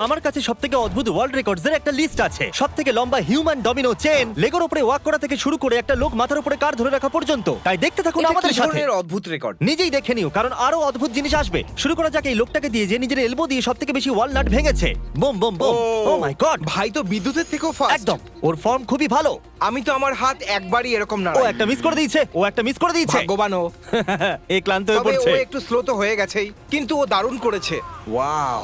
আমার কাছে সবথেকে অদ্ভুত ওয়ার্ল্ড রেকর্ডসের একটা লিস্ট আছে। সবথেকে লম্বা হিউম্যান ডমিনো চেন, লেগোর উপরে ওয়াক করা থেকে শুরু করে একটা লোক মাথার উপরে কার ধরে রাখা পর্যন্ত। তাই দেখতে থাকুন এটা আমাদের কি সাথে। ধরনের অদ্ভুত রেকর্ড? নিজেই দেখে নিও, কারণ আরো অদ্ভুত জিনিস আসবে। শুরু করা যাক এই লোকটাকে দিয়ে, যে নিজের এলবো দিয়ে সবথেকে বেশি ওয়ালনাট ভেঙেছে। Boom boom boom. Oh my god, ভাই তো বিদ্যুতের থেকেও ফাস্ট। একদম। ওর ফর্ম খুবই ভালো। আমি তো আমার হাত একবারই এরকম না। ও একটা মিস করে দিয়েছে। ভাগ্যবানও। এই ক্লান্ত হয়ে তবে ও পড়ছে। একটু স্লো তো হয়ে গেছেই, কিন্তু ও দারুণ করেছে। ওয়াও।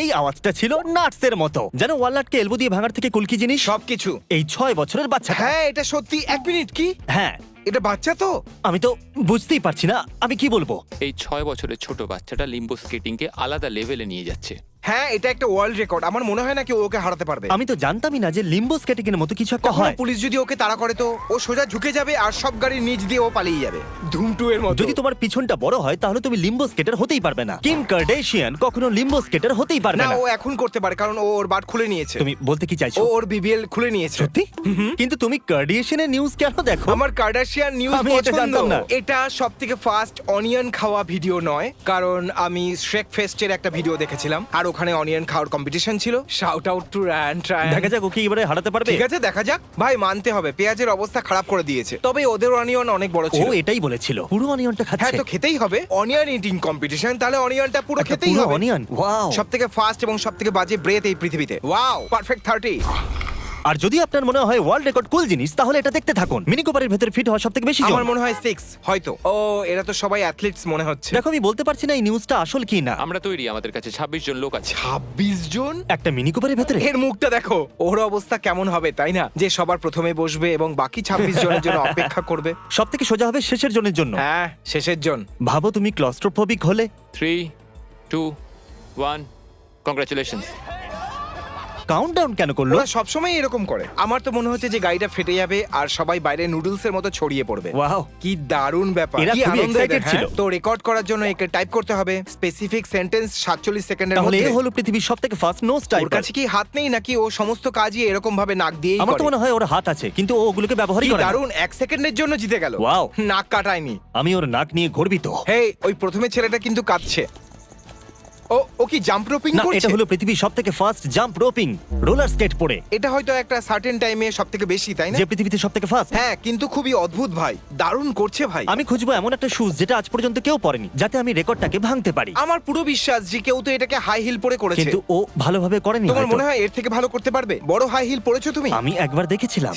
এই আওয়াজটা ছিল নাটসের মতো, যেন ওয়ালনাটকে এলবো দিয়ে ভাঙার থেকে কুলকি জিনিস। সবকিছু। এই 6 বছরের বাচ্চা। হ্যাঁ, এটা সত্যি। 1 মিনিট, কি হ্যাঁ, এটা বাচ্চা তো? আমি তো বুঝতেই পারছি না আমি কি বলবো। এই 6 বছরের ছোট বাচ্চাটা লিম্বো স্কেটিংকে আলাদা লেভেলে নিয়ে যাচ্ছে। হ্যাঁ, এটা একটা ওয়ার্ল্ড রেকর্ড। আমার মনে হয় না কেউ ওকে হারাতে পারবে। আমি তো জানতামই না যে লিম্বো স্কেটিং এর মতো কিছু একটা কখনো হয়। পুলিশ যদি ওকে তাড়া করে তো ও সোজা ঝুঁকে যাবে আর সব গাড়ির নিচ দিয়ে ও পালিয়ে যাবে, ধুম 2 এর মতো। যদি তোমার পিছনটা বড় হয় তাহলে তুমি লিম্বো স্কেটার হতেই পারবে না। কিম কার্ডাশিয়ান কখনো লিম্বো স্কেটার হতেই পারবে না, না। ও এখন করতে পারে কারণ ও ওর বাট খুলে নিয়েছে। তুমি বলতে কি চাইছো? ও ওর বিবিএল খুলে নিয়েছে। সত্যি? কিন্তু তুমি কার্ডাশিয়ানের নিউজ কেন দেখো? আমার কার্ডাশিয়ান নিউজ আমি এটা পছন্দ। জানতাম না। এটা সবথেকে ফার্স্ট অনিয়ন খাওয়া ভিডিও নয়, কারণ আমি শ্রেক ফেস্টের একটা ভিডিও দেখেছিলাম আর ওখানে অনিয়ন খাওয়ার কম্পিটিশন ছিল। Shout out to Ryan Trian. দেখা যাক ওকে এবারে হারাতে পারবে। ঠিক আছে, দেখা যাক। ভাই মানতে হবে পেঁয়াজের অবস্থা খারাপ করে দিয়েছে, তবে ওদের অনিয়ন অনেক বড় ও ছিল। এটাই বলেছিল, পুরো অনিয়নটা হ্যাঁ, খাচ্ছে। তো খেতেই হবে। অনিয়ন ইটিং কম্পিটিশন, তাহলে অনিয়নটা পুরো একটা খেতেই পুরো হবে। অনিয়ন। ওয়াও। সবথেকে ফাস্ট এবং সবথেকে বাজে ব্রেথ এই পৃথিবীতে। Wow, perfect 30। আর যদি আপনার মনে হয় ওয়ার্ল্ড রেকর্ড কুল জিনিস, তাহলে এটা দেখতে থাকুন। মিনি কুপারের ভেতর ফিট হওয়া সবথেকে বেশি জন। আমার মনে হয় 6 হয়তো। ও, এরা তো সবাই অ্যাথলিটস মনে হচ্ছে। দেখো, আমি বলতে পারছি না এই নিউজটা আসল কি না। আমরা তৈরি, আমাদের কাছে 26 জন লোক আছে। 26 জন? একটা মিনি কুপারের ভেতরে এর মুখটা দেখো। ওর অবস্থা কেমন হবে, তাই না? যে সবার প্রথমে বসবে এবং বাকি 26 জনের জন্য অপেক্ষা করবে। সব থেকে সোজা হবে শেষের জনের জন্য। হ্যাঁ, শেষের জন। ভাবো তুমি ক্লস্ট্রোফোবিক হলে। 3 2 1 কংগ্রাচুলেশনস। কাউন্টডাউন কেন করলো? ওরা সবসময় এরকম করে। আমার তো মনে হচ্ছে যে গাড়িটা ফেটে যাবে আর সবাই বাইরে নুডলস এর মতো ছড়িয়ে পড়বে। ওয়াও, কি দারুণ ব্যাপার। এরা কি খুবই আনন্দ এদের, excited ছিল। হ্যাঁ? তো রেকর্ড করার জন্য একে টাইপ করতে হবে স্পেসিফিক সেন্টেন্স 47 সেকেন্ডের তাহলে মধ্যে। এ হলো পৃথিবীর সবথেকে ফাস্ট নোজ ওর টাইপার। কাছে কি হাত নেই নাকি ও সমস্ত কাজই এরকম ভাবে নাক দিয়েই আমার তো করে? মনে হয় ওর হাত আছে, কিন্তু ও ওগুলোকে ব্যবহারই কি করে না। দারুণ, 1 সেকেন্ডের জন্য জিতে গেল। Wow. নাক কাটায়নি। আমি ওর নাক নিয়ে গর্বিত। হেই, ওই প্রথমে ছেলেটা কিন্তু কাঁদছে। ও কি জাম্প রোপিং না, করছে? এটা হলো পৃথিবীর সবথেকে ফাস্ট জাম্প রোপিং, রোলার স্কেট পরে, এটা হয়তো একটা সার্টেন টাইমে সবথেকে বেশি, তাই না? যে পৃথিবীতে সবথেকে ফাস্ট। হ্যাঁ, কিন্তু খুবই অদ্ভুত ভাই। দারুণ করছে ভাই। আমি খুঁজবো এমন একটা শুজ যেটা আজ পর্যন্ত কেউ পরেনি, যাতে আমি রেকর্ডটাকে ভাঙতে পারি। আমার পুরো বিশ্বাস যে কেউ তো এটাকে হাই হিল পরে করেছে। কিন্তু ও ভালোভাবে করেনি। তোমার হয়তো। মনে হয় এর থেকে ভালো করতে পারবে? বড় হাই হিল পরেছো তুমি? আমি একবার দেখেছিলাম।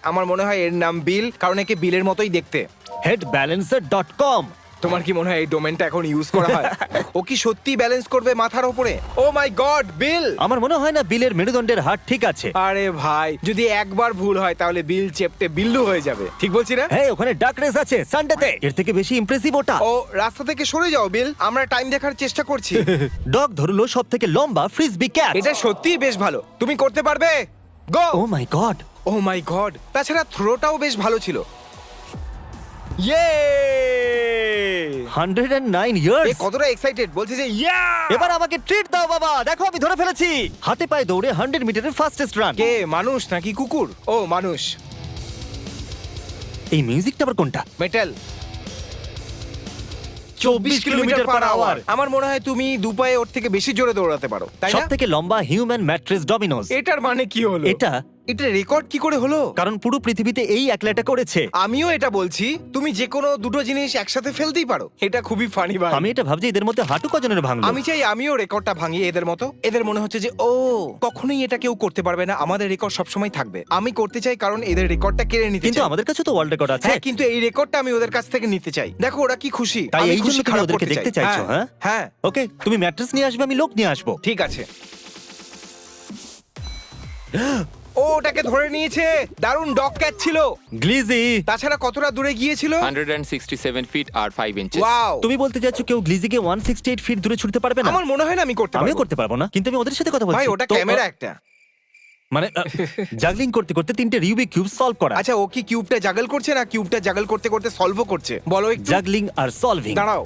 আমার মনে হয় এর নাম বিল, কারণ একে বিলের মতোই দেখতে। headbalancer.com। তোমার কি মনে হয় এই ডোমেনটা এখন ইউজ করা হয়? ও কি সত্যি ব্যালেন্স করবে মাথার উপরে? ও মাই গড, বিল! আমার মনে হয় না বিলের মেরুদণ্ডের হাড় ঠিক আছে। আরে ভাই, যদি একবার ভুল হয় তাহলে বিল চেপটে বিল্লু হয়ে যাবে। ঠিক বলছি না? হ্যাঁ, ওখানে ডাক রেস আছে সানডেতে। এর থেকে বেশি ইমপ্রেসিভ ওটা। ও, রাস্তা থেকে সরে যাও বিল, আমরা টাইম দেখার চেষ্টা করছি। ডগ ধরলো সব থেকে লম্বা ফ্রিসবি ক্যাচ। এটা সত্যিই বেশ ভালো। তুমি করতে পারবে? গো! ও my god. O my god! তাছাড়া থ্রোটাও বেশ ভালো ছিল। ইয়ে! 109 এ ইয়ার্স। কতটা এক্সাইটেড, বলছে যে ইয়া! এবার আমাকে ট্রিট দাও বাবা, দেখো আমি ধরে ফেলেছি। হাতে পায়ে দৌড়ে 100 মিটারের ফাস্টেস্ট রান। কে, মানুষ নাকি কুকুর? ও, মানুষ। এই মিউজিকটা আবার কোনটা? মেটাল। 24 kilometre per hour. আমার মনে হয় তুমি দুপায়ে ওর থেকে বেশি জোরে দৌড়াতে পারো, তাই সব না? থেকে লম্বা হিউম্যান ম্যাট্রেস ডমিনোস। এটার মানে কি হলো? এটা এটা রেকর্ড কি করে হলো? কারণ পুরো পৃথিবীতে এই একলাটা করেছে। আমিও এটা বলছি, তুমি যে কোনো দুটো জিনিস একসাথে ফেলতেই পারো। এটা খুবই ফানি ভাই। আমি এটা ভাবছি এদের মধ্যে হাঁটু কজনের ভাঙলো। আমি চাই আমিও রেকর্ডটা ভাঙি এদের মতো। এদের মনে হচ্ছে যে ও কখনোই এটা কেউ করতে পারবে না, আমাদের রেকর্ড সবসময় থাকবে। আমি করতে চাই কারণ এদের রেকর্ডটা কেড়ে নিতে কিন্তু চাই। আমাদের কাছে তো ওয়ার্ল্ড রেকর্ড আছে। হ্যাঁ, কিন্তু এই রেকর্ডটা আমি ওদের কাছ থেকে নিতে চাই। দেখো ওরা কি খুশি। তাই আমি এই খুশি, জন্য তুমি খারাপ ওদেরকে করতে দেখতে চাই। চাইছো, হ্যাঁ? হ্যাঁ, ওকে, তুমি ম্যাট্রেস নিয়ে আসবে, আমি লোক নিয়ে আসবো। ঠিক আছে। ও ওটাকে ধরে নিয়েছে। দারুণ ডগ ক্যাচ ছিল। গ্লিজি। তাছাড়া কতটা দূরে গিয়েছিল? 167 ফিট আর 5 ইঞ্চেস। ওয়াও! তুমি বলতে চাচ্ছো কেউ গ্লিজিকে 168 ফিট দূরে ছুটতে পারবে না? আমার মনে হয় না আমি করতে আমিও পারবো। করতে পারবো না, কিন্তু আমি ওদের সাথে কথা বলছি। ভাই, ওটা তো, ক্যামেরা একটা। মানে জাগলিং করতে করতে 3টে রিউবিক কিউব সলভ করা। আচ্ছা, ও কি কিউবটা জাগল করছে না কিউবটা জাগল করতে করতে সলভও করছে? বলো একটু। জাগলিং আর সলভিং। দাঁড়াও,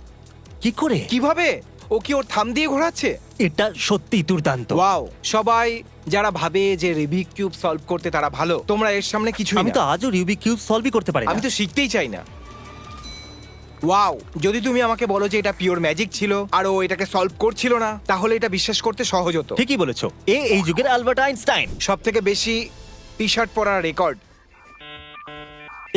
কি করে? কিভাবে? ও কি ওর থাম দিয়ে ঘোরাচ্ছে? এটা সত্যি দুর্দান্ত। ওয়াও! সবাই যারা ভাবে যে রিবিক কিউব সলভ করতে তারা ভালো, তোমরা এর সামনে কিছুই আমি না। তো আজও রিউবিক কিউব সলভই করতে পারি না। আমি তো শিখতেই চাই না। ওয়াও, যদি তুমি আমাকে বলো যে এটা পিওর ম্যাজিক ছিল আর ও এটাকে সলভ করছিল না, তাহলে এটা বিশ্বাস করতে সহজ হতো। ঠিকই বলেছো, এই যুগের আলবার্ট আইনস্টাইন। সব থেকে বেশি টি শার্ট পরার রেকর্ড।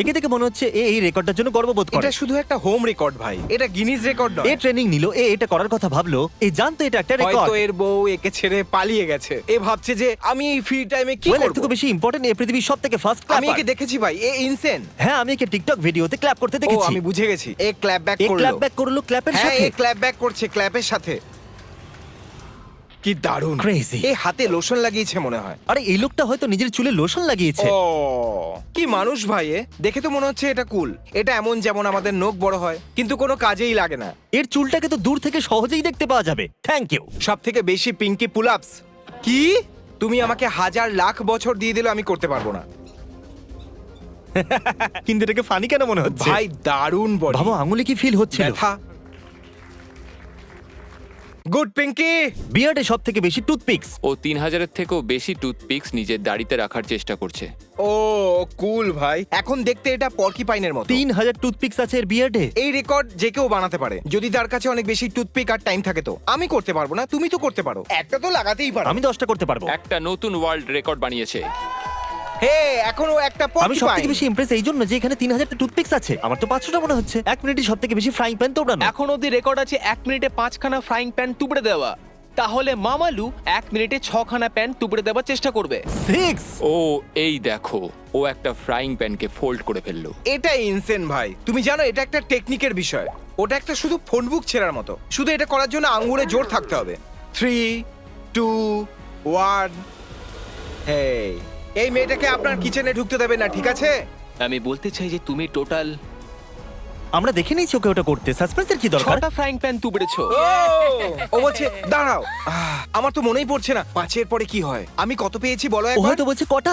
একে দেখে মনে হচ্ছে এই রেকর্ডটার জন্য গর্ববোধ করে। এটা শুধু একটা হোম রেকর্ড ভাই, এটা গিনিজ রেকর্ড নয়। এ ট্রেনিং নিল, এটা করার কথা ভাবলো, জানতো এটা একটা রেকর্ড। হয়তো এর বউ একে ছেড়ে পালিয়ে গেছে। এ ভাবছে যে আমি এই ফ্রি টাইমে কি ওয়েল, এর করব। থেকে বেশি ইম্পর্টেন্ট এই পৃথিবীর সবথেকে ফার্স্ট আমি একে দেখেছি ভাই, এ ইনসেন। হ্যাঁ, আমি একে টিকটক ভিডিওতে ক্ল্যাপ করতে ও দেখেছি। আমি বুঝে গেছি, এ ক্ল্যাপ ব্যাক এ করলো। ক্ল্যাপ ব্যাক করলো ক্ল্যাপের হ্যাঁ, সাথে। এ ক্ল্যাপ ব্যাক করছে ক্ল্যাপের সাথে। কি দারুণ। Crazy. এ হাতে লোশন লাগিয়েছে মনে হয়। আরে এই লোকটা হয়তো নিজের চুলে লোশন লাগিয়েছে। ও কি মানুষ ভাই এ। দেখে তো মনে হচ্ছে এটা কুল। এটা এমন যেমন আমাদের নখ বড় হয় কিন্তু কোনো কাজেই লাগে না। এর চুলটাকে তো দূর থেকে সহজেই দেখতে পাওয়া যাবে। Thank you. সব থেকে বেশি পিঙ্কি পুল আপস। কি তুমি আমাকে হাজার লাখ বছর দিয়ে দিলে আমি করতে পারবো না। কিন্তু এটাকে ফানি কেন মনে হচ্ছে? ভাই দারুণ বডি। ভাবো আঙুলে কি ফিল হচ্ছিল। ব্যথা। গুড পিঙ্কি। বিয়ার্ডে সব থেকে বেশি টুথপিক্স। ও 3000-এর থেকেও বেশি টুথপিক্স নিজের দাড়িতে রাখার চেষ্টা করছে। ও কুল ভাই। এখন দেখতে এটা পর্কিপাইনের মতো। 3000 টুথপিক্স আছে এর বিয়ার্ডে। এই রেকর্ড যে কেউ বানাতে পারে যদি তার কাছে অনেক বেশি টুথপিক আর টাইম থাকে। তো আমি করতে পারবো না, তুমি তো করতে পারো। একটা তো লাগাতেই পারো। আমি 10টা করতে পারবো। একটা নতুন ওয়ার্ল্ড রেকর্ড বানিয়েছে। হে এখনো একটা আমি সব থেকে পর্কিপাইন। বেশি ইমপ্রেস এই জন্য যে এখানে 3000টা টুথপিক্স আছে। আমার তো 500টা মনে হচ্ছে। 1 মিনিটে সব থেকে বেশি ফ্রাইং প্যান তোমরানো। এখন অবধি রেকর্ড আছে 1 মিনিটে 5খানা ফ্রাইং প্যান টুকরে দেওয়া। তাহলে মামালু 1 মিনিটে 6খানা প্যান টুকরে দেওয়ার চেষ্টা করবে। 6। ও এই দেখো, ও একটা ফ্রাইং প্যানকে ফোল্ড করে ফেললো। এটা ইনসেন ভাই। তুমি জানো এটা একটা টেকনিকের বিষয়। ওটা একটা শুধু ফোন বুক ছেঁড়ার মতো। শুধু এটা করার জন্য আঙ্গুলে জোর থাকতে হবে। 3 2 1। হেই, এই মেয়েটাকে আপনার কিচেনে ঢুকতে দেবে না, ঠিক আছে? আমি বলতে চাই যে তুমি টোটাল আমরা দেখে নিয়েছি ওকে ওটা করতে। সাসপেন্সের কি দরকার? 6টা ফ্রাইং প্যান টুকরেছো। ও বলছে দাঁড়াও। আমার তো মনেই পড়ছে না 5-এর পরে কি হয়। আমি কত পেয়েছি বলো ও একবার? হয়তো বলছে কটা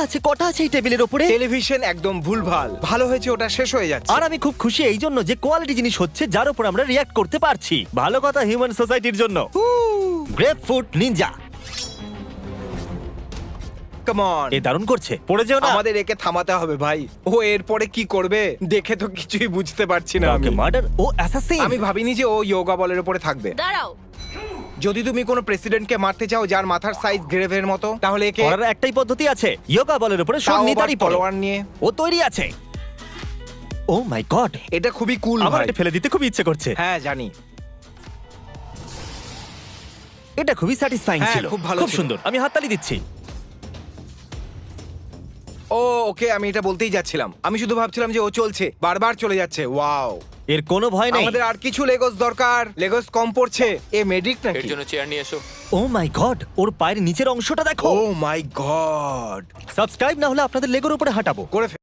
আছে এই টেবিলের উপরে। টেলিভিশন একদম ভুলভাল। ভালো হয়েছে ওটা শেষ হয়ে যাচ্ছে। আর আমি খুব খুশি এই জন্য যে কোয়ালিটি জিনিস হচ্ছে যার উপর আমরা রিয়াক্ট করতে পারছি। ভালো কথা হিউম্যান সোসাইটির জন্য। Grapefruit ninja. Come on. এ দারুণ করছে। পড়ে যেও না। আমাদের একে থামাতে হবে ভাই। ও এরপরে কি করবে দেখে তো কিছুই বুঝতে পারছি না আমি। ওকে মার্ডার ও অ্যাসাসিন। আমি ভাবিনি যে ও যোগা বলের উপরে থাকবে। দাঁড়াও, যদি তুমি কোনো প্রেসিডেন্টকে মারতে চাও যার মাথার সাইজ গ্রেভের মতো, তাহলে একে করার একটাই পদ্ধতি আছে, ইয়োগা বলের উপরে তাও সন্নি আবার দাঁড়ি পড়ো। তলোয়ার নিয়ে। ও তৈরি আছে। ও মাই গড, এটা খুবই কুল আমার ভাই। এটা ফেলে দিতে খুব ইচ্ছে করছে। হ্যাঁ জানি। এটা খুবই স্যাটিসফাইং হ্যাঁ, ছিল। খুব ভালো খুব ছিল। সুন্দর। আমি হাততালি দিচ্ছি। ও ওকে, আমি এটা বলতেই যাচ্ছিলাম। আমি শুধু ভাবছিলাম যে ও চলছে, বারবার চলে যাচ্ছে। ওয়াও। এর কোনো ভয় নেই। আমাদের আর কিছু লেগোস দরকার। লেগোস কম পড়ছে। এ মেডিক এর নাকি? জন্য চেয়ার নিয়ে এসো। ও মাই গড, ওর পায়ের নিচের অংশটা দেখো। ও মাই গড। সাবস্ক্রাইব না হলে আপনাদের লেগোর উপরে হাঁটাবো। করে